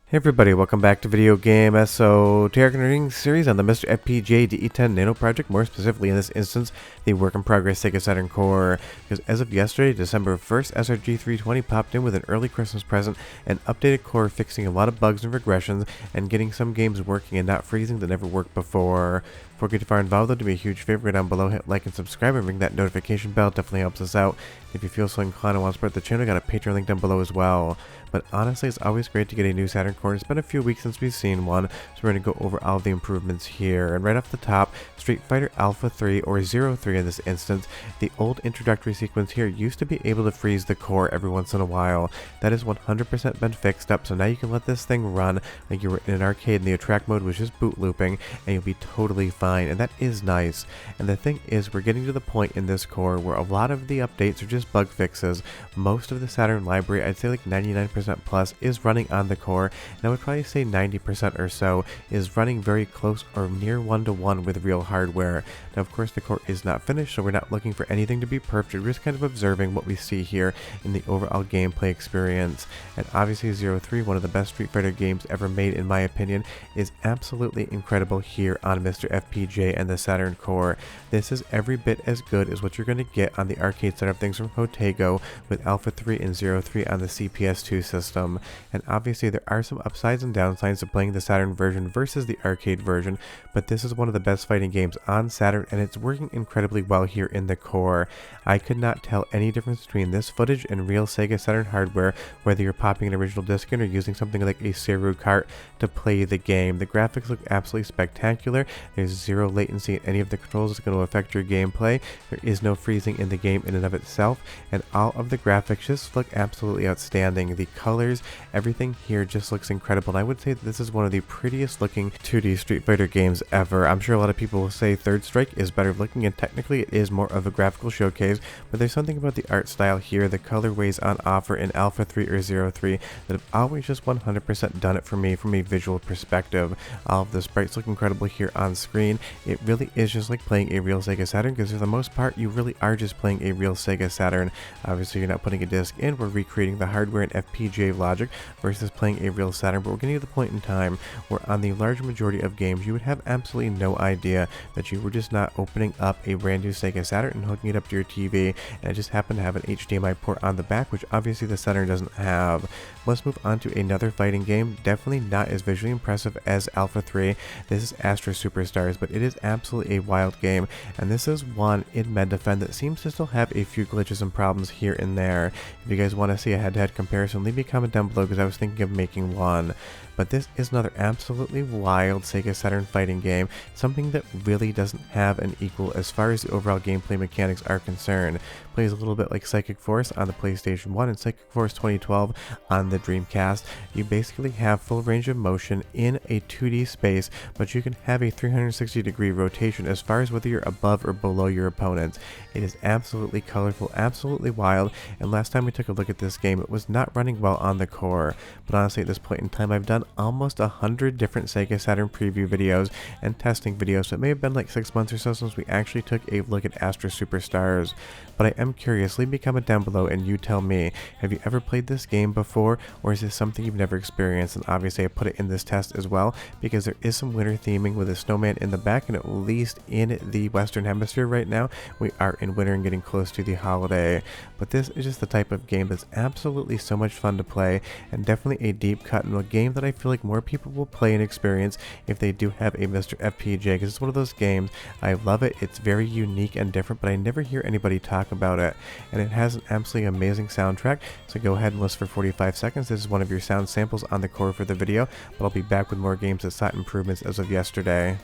Hey everybody, welcome back to Video Game Esoteric Nerding series on the MiSTer FPGA DE10 Nano project, more specifically in this instance, the work-in-progress Sega Saturn Core, because as of yesterday, December 1st, SRG320 popped in with an early Christmas present, an updated core fixing a lot of bugs and regressions, and getting some games working and not freezing that never worked before. Before we get too far involved though, do me a huge favor, go down below, hit like and subscribe, and ring that notification bell, definitely helps us out. If you feel so inclined and want to support the channel, I got a Patreon link down below as well. But honestly, it's always great to get a new Saturn core. It's been a few weeks since we've seen one, so we're going to go over all of the improvements here. And right off the top, Street Fighter Alpha 3 or 03 in this instance, the old introductory sequence here used to be able to freeze the core every once in a while. That has 100% been fixed up, so now you can let this thing run like you were in an arcade and the attract mode was just boot looping, and you'll be totally fine, and that is nice. And the thing is, we're getting to the point in this core where a lot of the updates are just bug fixes. Most of the Saturn library, I'd say like 99% plus, is running on the core, and I would probably say 90% or so is running very close or near one-to-one with real hardware. Now of course the core is not finished, so we're not looking for anything to be perfect, we're just kind of observing what we see here in the overall gameplay experience. And obviously 03, one of the best Street Fighter games ever made in my opinion, is absolutely incredible here on MiSTer FPGA and the Saturn core. This is every bit as good as what you're going to get on the arcade side of things from Hotego with Alpha 3 and 03 on the CPS2 system. And obviously there are some upsides and downsides to playing the Saturn version versus the arcade version, but this is one of the best fighting games on Saturn and it's working incredibly well here in the core. I could not tell any difference between this footage and real Sega Saturn hardware, whether you're popping an original disc in or using something like a Seru cart to play the game. The graphics look absolutely spectacular. There's zero latency in any of the controls that's going to affect your gameplay. There is no freezing in the game in and of itself, and all of the graphics just look absolutely outstanding. The colors, everything here just looks incredible, and I would say that this is one of the prettiest looking 2D Street Fighter games ever. I'm sure a lot of people will say Third Strike is better looking, and technically it is more of a graphical showcase, but there's something about the art style here, the colorways on offer in Alpha 3 or 03 that have always just 100% done it for me from a visual perspective. All of the sprites look incredible here on screen. It really is just like playing a real Sega Saturn, because for the most part you really are just playing a real Sega Saturn. Obviously you're not putting a disc in, we're recreating the hardware and FPGA logic versus playing a real Saturn, but we're getting to the point in time where on the large majority of games you would have absolutely no idea that you were just not opening up a brand new Sega Saturn and hooking it up to your TV, and it just happened to have an HDMI port on the back, which obviously the Saturn doesn't have. Let's move on to another fighting game, definitely not as visually impressive as Alpha 3. This is Astro Superstars, but it is absolutely a wild game, and this is one in Medefend that seems to still have a few glitches and problems here and there. If you guys want to see a head-to-head comparison, leave me a comment down below because I was thinking of making one. But this is another absolutely wild Sega Saturn fighting game, something that really doesn't have an equal as far as the overall gameplay mechanics are concerned. Plays a little bit like Psychic Force on the PlayStation 1 and Psychic Force 2012 on the Dreamcast. You basically have full range of motion in a 2D space, but you can have a 360-degree rotation as far as whether you're above or below your opponents. It is absolutely colorful, absolutely wild, and last time we took a look at this game, it was not running well on the core. But honestly, at this point in time, I've done almost 100 different Sega Saturn preview videos and testing videos, so it may have been like 6 months or so since we actually took a look at Astro Superstars. But I am curious, leave me a comment down below and you tell me, have you ever played this game before, or is this something you've never experienced? And obviously I put it in this test as well because there is some winter theming with a snowman in the back, and at least in the Western Hemisphere right now, we are in winter and getting close to the holiday. But this is just the type of game that's absolutely so much fun to play, and definitely a deep cut into a game that I feel like more people will play and experience if they do have a MiSTer FPGA, because it's one of those games, I love it, it's very unique and different, but I never hear anybody talk about it, and it has an absolutely amazing soundtrack. So go ahead and listen for 45 seconds. This is one of your sound samples on the core for the video, but I'll be back with more games that saw improvements as of yesterday.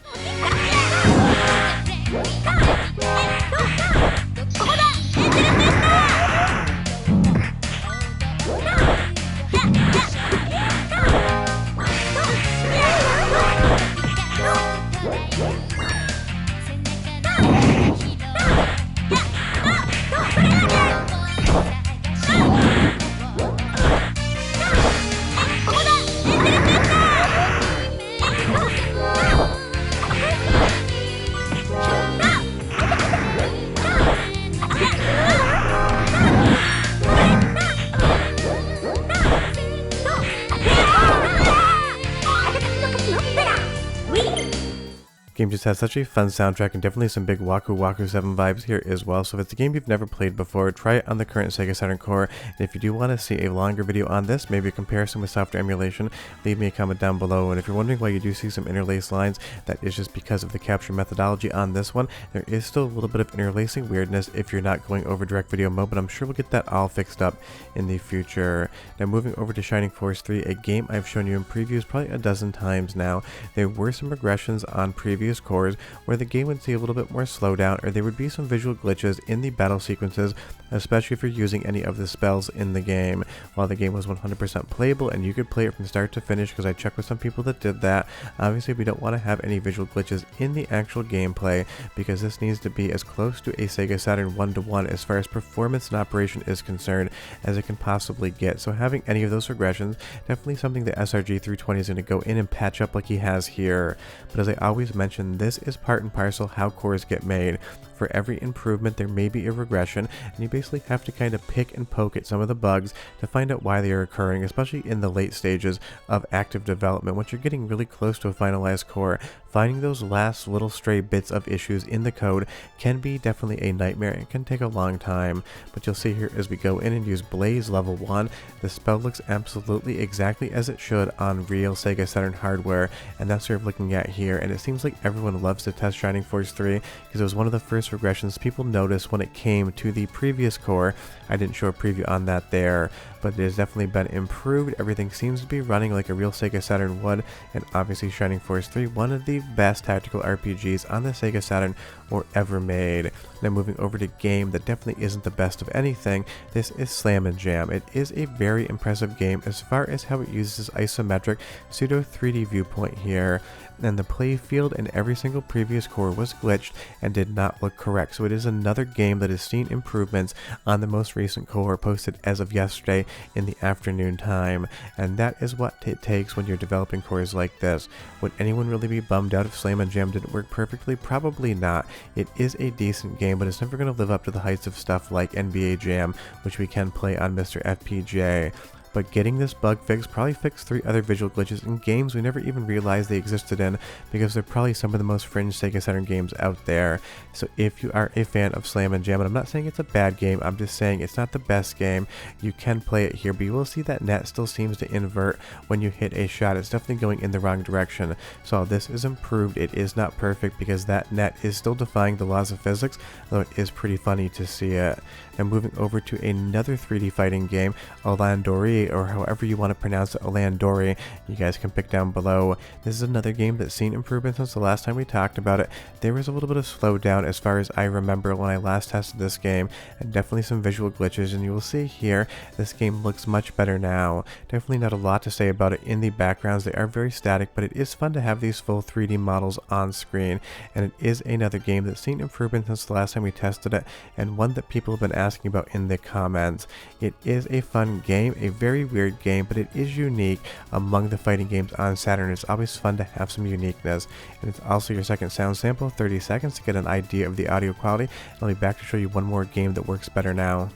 Game just has such a fun soundtrack and definitely some big Waku Waku 7 vibes here as well. So if it's a game you've never played before, try it on the current Sega Saturn Core. And if you do want to see a longer video on this, maybe a comparison with software emulation, leave me a comment down below. And if you're wondering why you do see some interlaced lines, that is just because of the capture methodology on this one. There is still a little bit of interlacing weirdness if you're not going over direct video mode, but I'm sure we'll get that all fixed up in the future. Now moving over to Shining Force 3, a game I've shown you in previews probably a dozen times now. There were some regressions on previous cores where the game would see a little bit more slowdown, or there would be some visual glitches in the battle sequences, especially if you're using any of the spells in the game. While the game was 100% playable and you could play it from start to finish, because I checked with some people that did that, obviously we don't want to have any visual glitches in the actual gameplay, because this needs to be as close to a Sega Saturn 1-to-1 as far as performance and operation is concerned as it can possibly get. So having any of those regressions, definitely something that SRG320 is going to go in and patch up like he has here. But as I always mention, this is part and parcel how cores get made. For every improvement there may be a regression, and you basically have to kind of pick and poke at some of the bugs to find out why they are occurring, especially in the late stages of active development. Once you're getting really close to a finalized core, finding those last little stray bits of issues in the code can be definitely a nightmare. It can take a long time, but you'll see here as we go in and use Blaze level 1, the spell looks absolutely exactly as it should on real Sega Saturn hardware, and that's what you're looking at here. And it seems like everyone loves to test Shining Force 3 because it was one of the first regressions people noticed when it came to the previous core. I didn't show a preview on that there, but it has definitely been improved. Everything seems to be running like a real Sega Saturn would, and obviously Shining Force 3, one of the best tactical RPGs on the Sega Saturn or ever made. Now moving over to game that definitely isn't the best of anything, this is Slam and Jam. It is a very impressive game as far as how it uses isometric pseudo 3D viewpoint here, and the play field in every single previous core was glitched and did not look correct. So it is another game that has seen improvements on the most recent core posted as of yesterday in the afternoon time, and that is what it takes when you're developing cores like this. Would anyone really be bummed out if Slam and Jam didn't work perfectly? Probably not. It is a decent game, but it's never going to live up to the heights of stuff like NBA Jam, which we can play on MiSTer FPGA. But getting this bug fixed probably fixed 3 other visual glitches in games we never even realized they existed in, because they're probably some of the most fringe Sega Saturn games out there. So if you are a fan of Slam and Jam, and I'm not saying it's a bad game, I'm just saying it's not the best game, you can play it here, but you will see that net still seems to invert when you hit a shot. It's definitely going in the wrong direction. So while this is improved, it is not perfect because that net is still defying the laws of physics, though it is pretty funny to see it. And moving over to another 3D fighting game, Alandori, or however you want to pronounce it, Alandori, you guys can pick down below. This is another game that's seen improvement since the last time we talked about it. There was a little bit of slowdown as far as I remember when I last tested this game, and definitely some visual glitches, and you will see here, this game looks much better now. Definitely not a lot to say about it in the backgrounds, they are very static, but it is fun to have these full 3D models on screen, and it is another game that's seen improvement since the last time we tested it, and one that people have been asking about in the comments. It is a fun game, a very weird game, but it is unique among the fighting games on Saturn. It's always fun to have some uniqueness, and it's also your second sound sample, 30 seconds to get an idea of the audio quality. I'll be back to show you one more game that works better now.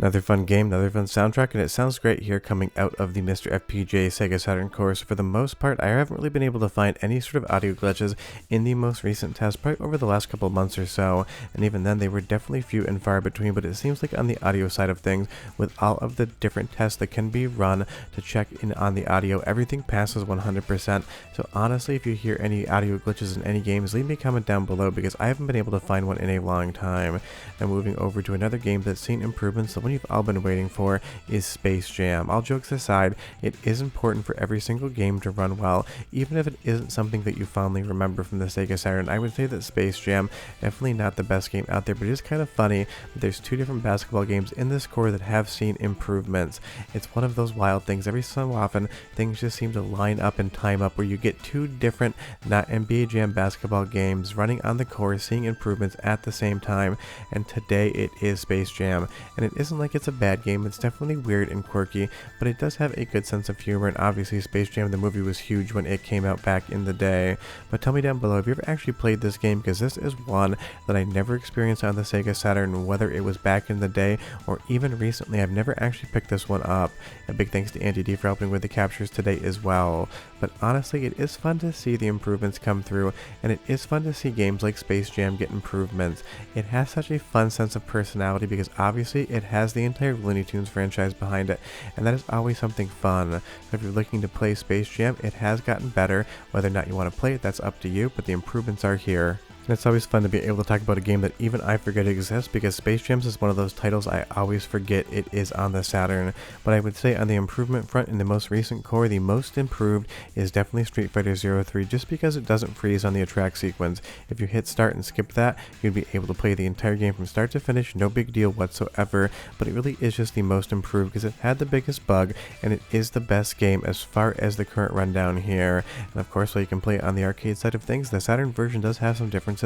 Another fun game, another fun soundtrack, and it sounds great here coming out of the MiSTer FPGA Sega Saturn Core. So for the most part, I haven't really been able to find any sort of audio glitches in the most recent test, probably over the last couple months or so, and even then they were definitely few and far between. But it seems like on the audio side of things, with all of the different tests that can be run to check in on the audio, everything passes 100%. So honestly, if you hear any audio glitches in any games, leave me a comment down below, because I haven't been able to find one in a long time. Now moving over to another game that's seen improvements that one you've all been waiting for is Space Jam. All jokes aside, it is important for every single game to run well, even if it isn't something that you fondly remember from the Sega Saturn. I would say that Space Jam, definitely not the best game out there, but it is kind of funny that there's two different basketball games in this core that have seen improvements. It's one of those wild things. Every so often, things just seem to line up and time up where you get two different, not NBA Jam basketball games running on the core, seeing improvements at the same time, and today it is Space Jam. And it isn't like it's a bad game, it's definitely weird and quirky, but it does have a good sense of humor, and obviously Space Jam the movie was huge when it came out back in the day. But tell me down below, have you ever actually played this game, because this is one that I never experienced on the Sega Saturn, whether it was back in the day or even recently. I've never actually picked this one up. A big thanks to Andy D for helping with the captures today as well. But honestly, it is fun to see the improvements come through, and it is fun to see games like Space Jam get improvements. It has such a fun sense of personality because obviously it has the entire Looney Tunes franchise behind it, and that is always something fun. So if you're looking to play Space Jam, it has gotten better. Whether or not you want to play it, that's up to you, but the improvements are here. And it's always fun to be able to talk about a game that even I forget exists, because Space Jam is one of those titles I always forget it is on the Saturn. But I would say on the improvement front in the most recent core, the most improved is definitely Street Fighter 03, just because it doesn't freeze on the attract sequence. If you hit start and skip that, you'd be able to play the entire game from start to finish, no big deal whatsoever. But it really is just the most improved because it had the biggest bug, and it is the best game as far as the current rundown here. And of course, while you can play it on the arcade side of things, the Saturn version does have some differences,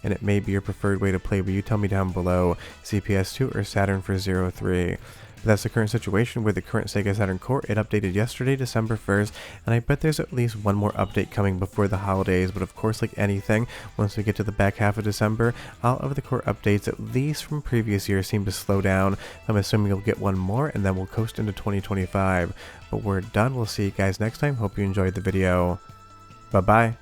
and it may be your preferred way to play, but you tell me down below, CPS2 or Saturn for 03. But that's the current situation with the current Sega Saturn core. It updated yesterday, December 1st, and I bet there's at least one more update coming before the holidays. But of course, like anything, once we get to the back half of December, all of the core updates, at least from previous years, seem to slow down. I'm assuming you'll get one more, and then we'll coast into 2025. But we're done. We'll see you guys next time. Hope you enjoyed the video. Bye-bye.